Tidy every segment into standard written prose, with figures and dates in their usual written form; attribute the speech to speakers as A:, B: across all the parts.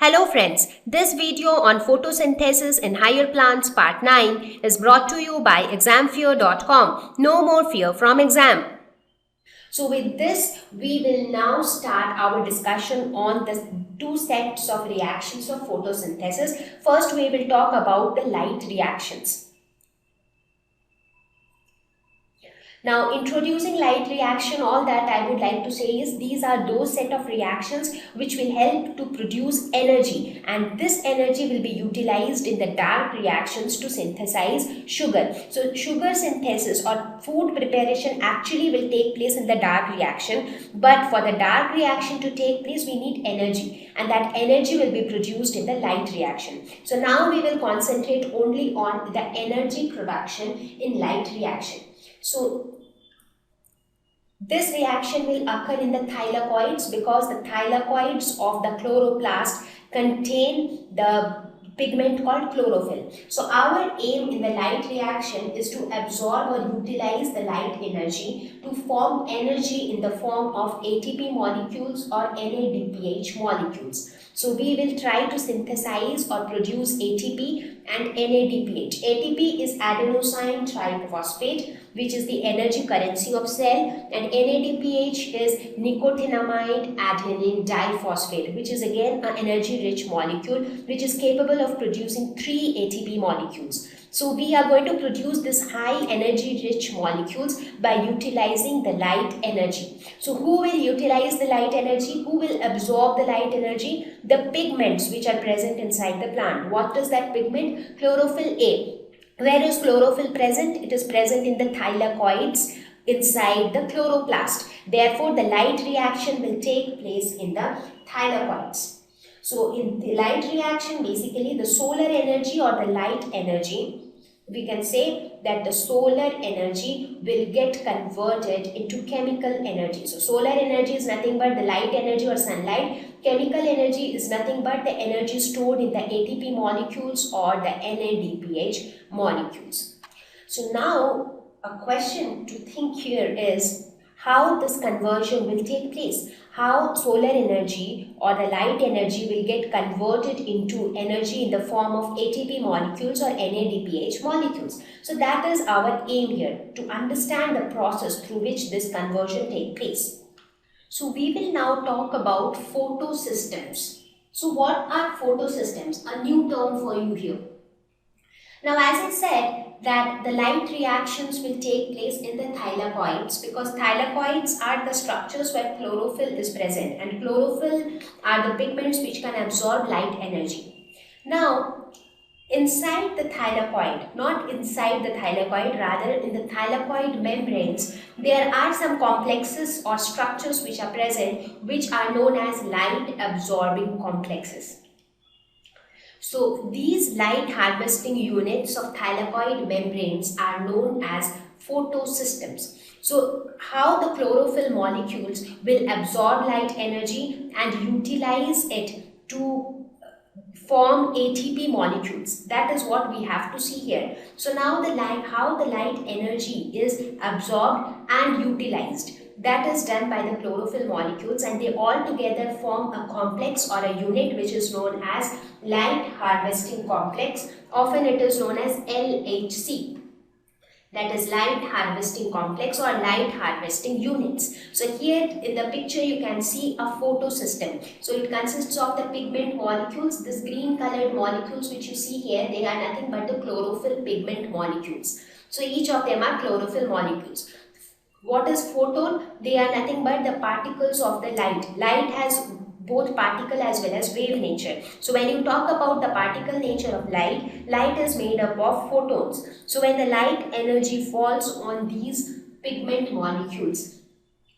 A: Hello friends, this video on photosynthesis in higher plants part 9 is brought to you by examfear.com. No more fear from exam. So with this, we will now start our discussion on the two sets of reactions of photosynthesis. First, we will talk about the light reactions. Now, introducing light reaction, all that I would like to say is these are those set of reactions which will help to produce energy, and this energy will be utilized in the dark reactions to synthesize sugar. So, sugar synthesis or food preparation actually will take place in the dark reaction, but for the dark reaction to take place, we need energy, and that energy will be produced in the light reaction. So, now we will concentrate only on the energy production in light reaction. So, this reaction will occur in the thylakoids because the thylakoids of the chloroplast contain the pigment called chlorophyll. So, our aim in the light reaction is to absorb or utilize the light energy to form energy in the form of ATP molecules or NADPH molecules. So, we will try to synthesize or produce ATP and NADPH. ATP is adenosine triphosphate, which is the energy currency of cell, and NADPH is nicotinamide adenine diphosphate, which is again an energy rich molecule which is capable of producing 3 ATP molecules. So we are going to produce this high energy rich molecules by utilizing the light energy. So who will utilize the light energy? Who will absorb the light energy? The pigments which are present inside the plant. What is that pigment? Chlorophyll A. Where is chlorophyll present? It is present in the thylakoids inside the chloroplast. Therefore, the light reaction will take place in the thylakoids. So, in the light reaction, basically the solar energy or the light energy, we can say that the solar energy will get converted into chemical energy. So, solar energy is nothing but the light energy or sunlight. Chemical energy is nothing but the energy stored in the ATP molecules or the NADPH molecules. So, now a question to think here is how this conversion will take place. How solar energy or the light energy will get converted into energy in the form of ATP molecules or NADPH molecules. So that is our aim here, to understand the process through which this conversion takes place. So we will now talk about photosystems. So what are photosystems? A new term for you here. Now, as I said, that the light reactions will take place in the thylakoids because thylakoids are the structures where chlorophyll is present, and chlorophyll are the pigments which can absorb light energy. Now, inside the thylakoid, not inside the thylakoid, rather in the thylakoid membranes, there are some complexes or structures which are present which are known as light absorbing complexes. So these light harvesting units of thylakoid membranes are known as photosystems. So how the chlorophyll molecules will absorb light energy and utilize it to form ATP molecules. That is what we have to see here. So now how the light energy is absorbed and utilized. That is done by the chlorophyll molecules, and they all together form a complex or a unit which is known as light harvesting complex. Often it is known as LHC. That is light harvesting complex or light harvesting units. So here in the picture you can see a photosystem. So it consists of the pigment molecules. This green colored molecules which you see here, they are nothing but the chlorophyll pigment molecules. So each of them are chlorophyll molecules. What is photon? They are nothing but the particles of the light. Light has both particle as well as wave nature. So when you talk about the particle nature of light, light is made up of photons. So when the light energy falls on these pigment molecules,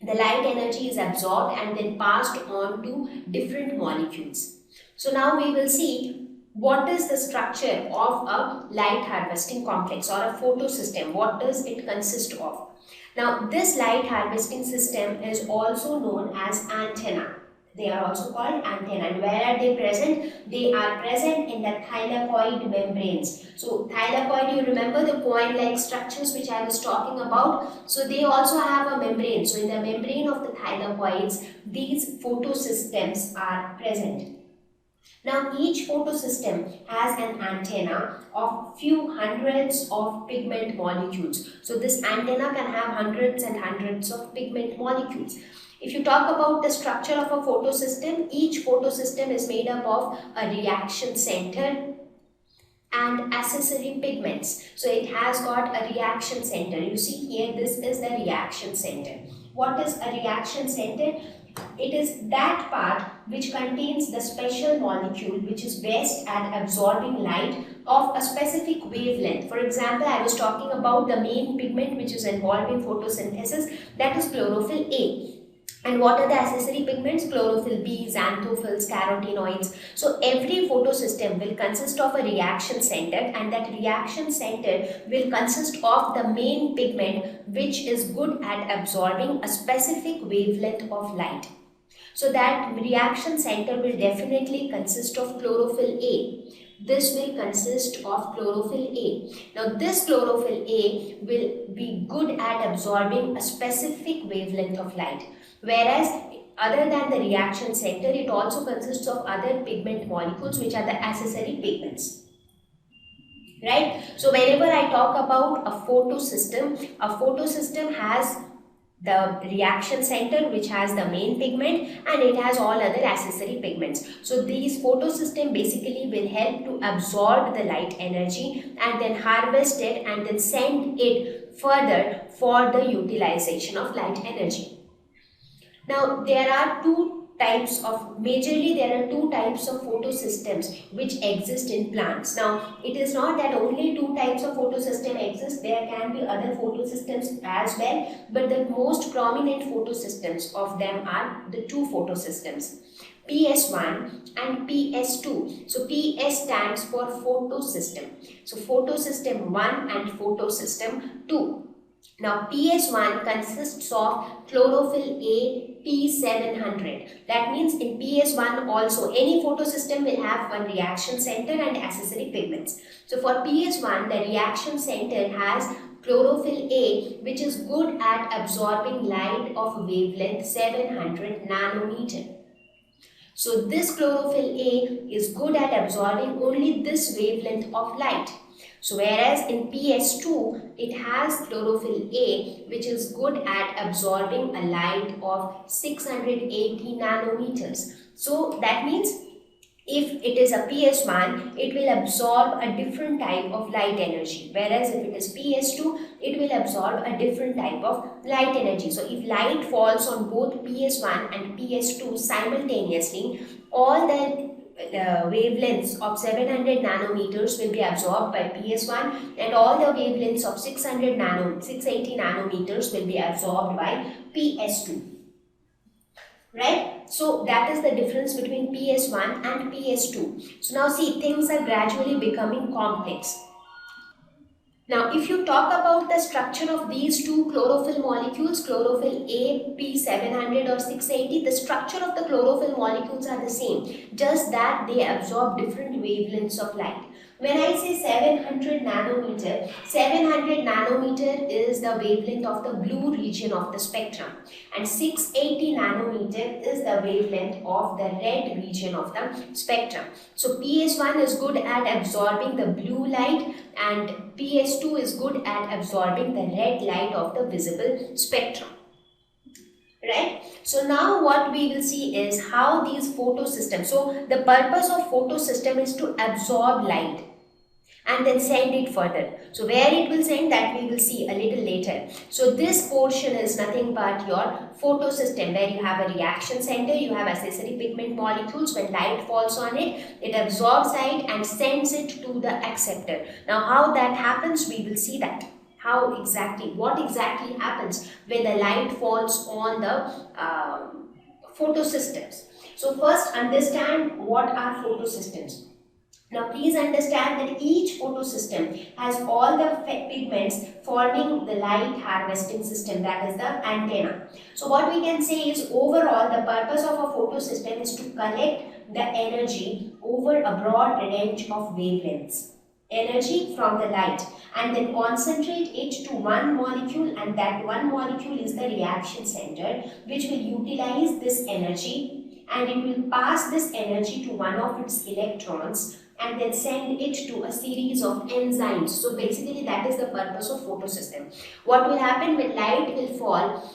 A: the light energy is absorbed and then passed on to different molecules. So now we will see what is the structure of a light harvesting complex or a photosystem. What does it consist of? Now, this light harvesting system is also known as antenna. They are also called antenna. And where are they present? They are present in the thylakoid membranes. So, thylakoid, you remember the coin-like structures which I was talking about? So, they also have a membrane. So, in the membrane of the thylakoids, these photosystems are present. Now each photosystem has an antenna of few hundreds of pigment molecules. So this antenna can have hundreds and hundreds of pigment molecules. If you talk about the structure of a photosystem, each photosystem is made up of a reaction center and accessory pigments. So it has got a reaction center. You see here, this is the reaction center. What is a reaction center? It is that part which contains the special molecule which is best at absorbing light of a specific wavelength. For example, I was talking about the main pigment which is involved in photosynthesis, that is chlorophyll A. And what are the accessory pigments? Chlorophyll B, xanthophylls, carotenoids. So every photosystem will consist of a reaction center, and that reaction center will consist of the main pigment which is good at absorbing a specific wavelength of light. So that reaction center will definitely consist of chlorophyll A. This will consist of chlorophyll A. Now this chlorophyll A will be good at absorbing a specific wavelength of light. Whereas other than the reaction center, it also consists of other pigment molecules which are the accessory pigments. Right? So whenever I talk about a photosystem has the reaction center which has the main pigment, and it has all other accessory pigments. So these photosystem basically will help to absorb the light energy and then harvest it and then send it further for the utilization of light energy. Now there are two types of photosystems which exist in plants. Now it is not that only two types of photosystem exist, there can be other photosystems as well, but the most prominent photosystems of them are the two photosystems, PS1 and PS2. So PS stands for photosystem. So photosystem 1 and photosystem 2. Now PS1 consists of chlorophyll A P700. That means in PS1 also any photosystem will have one reaction center and accessory pigments. So for PS1 the reaction center has chlorophyll A which is good at absorbing light of wavelength 700 nanometer. So this chlorophyll A is good at absorbing only this wavelength of light. So whereas in PS2 it has chlorophyll A which is good at absorbing a light of 680 nanometers. So that means if it is a PS1, it will absorb a different type of light energy, whereas if it is PS2, it will absorb a different type of light energy. So if light falls on both PS1 and PS2 simultaneously, all the wavelengths of 700 nanometers will be absorbed by PS1, and all the wavelengths of 680 nanometers will be absorbed by PS2. Right? So that is the difference between PS1 and PS2. So now see, things are gradually becoming complex. Now, if you talk about the structure of these two chlorophyll molecules, chlorophyll A, P700 or 680, the structure of the chlorophyll molecules are the same, just that they absorb different wavelengths of light. When I say 700 nanometer is the wavelength of the blue region of the spectrum, and 680 nanometer is the wavelength of the red region of the spectrum. So PS1 is good at absorbing the blue light, and PS2 is good at absorbing the red light of the visible spectrum. Right? So now what we will see is how these photosystems, so the purpose of photosystem is to absorb light and then send it further. So where it will send, that we will see a little later. So this portion is nothing but your photosystem, where you have a reaction center, you have accessory pigment molecules. When light falls on it, it absorbs light and sends it to the acceptor. Now how that happens, we will see that. What exactly happens when the light falls on the photosystems. So first understand what are photosystems. Now please understand that each photosystem has all the pigments forming the light harvesting system, that is the antenna. So what we can say is, overall the purpose of a photosystem is to collect the energy over a broad range of wavelengths, energy from the light, and then concentrate it to one molecule, and that one molecule is the reaction center, which will utilize this energy and it will pass this energy to one of its electrons and then send it to a series of enzymes. So basically that is the purpose of photosystem. What will happen when light will fall?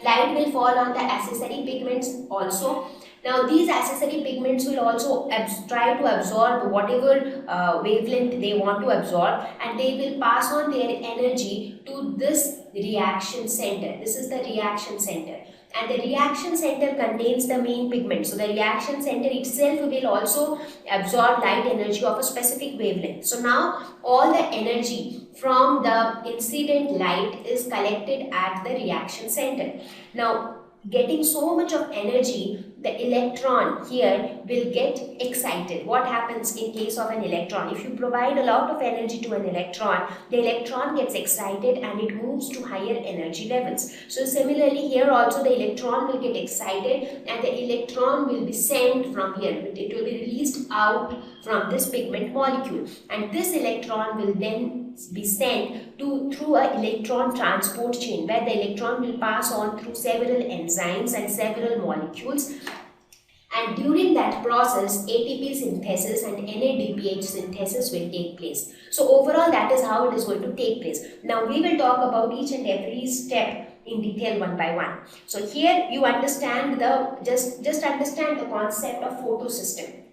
A: Light will fall on the accessory pigments also. Now these accessory pigments will also try to absorb whatever wavelength they want to absorb, and they will pass on their energy to this reaction center. This is the reaction center, and the reaction center contains the main pigment. So the reaction center itself will also absorb light energy of a specific wavelength. So now all the energy from the incident light is collected at the reaction center. Now getting so much of energy, the electron here will get excited. What happens in case of an electron? If you provide a lot of energy to an electron, the electron gets excited and it moves to higher energy levels. So similarly here also the electron will get excited and the electron will be sent from here. It will be released out from this pigment molecule, and this electron will then be sent through an electron transport chain, where the electron will pass on through several enzymes and several molecules, and during that process ATP synthesis and NADPH synthesis will take place. So overall that is how it is going to take place. Now we will talk about each and every step in detail one by one. So here you understand just understand the concept of photosystem.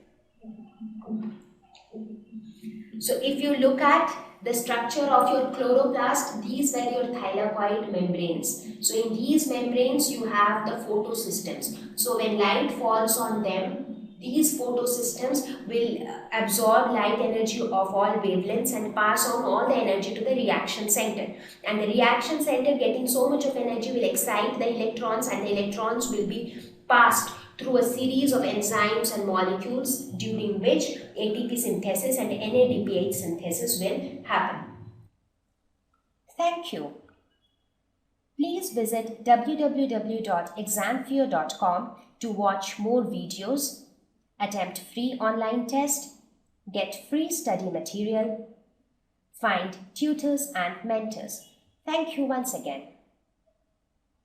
A: So if you look at the structure of your chloroplast, these were your thylakoid membranes. So in these membranes you have the photosystems. So when light falls on them, these photosystems will absorb light energy of all wavelengths and pass on all the energy to the reaction center. And the reaction center, getting so much of energy, will excite the electrons, and the electrons will be passed through a series of enzymes and molecules, during which ATP synthesis and NADPH synthesis will happen. Thank you. Please visit www.examfear.com to watch more videos, attempt free online test, get free study material, find tutors and mentors. Thank you once again.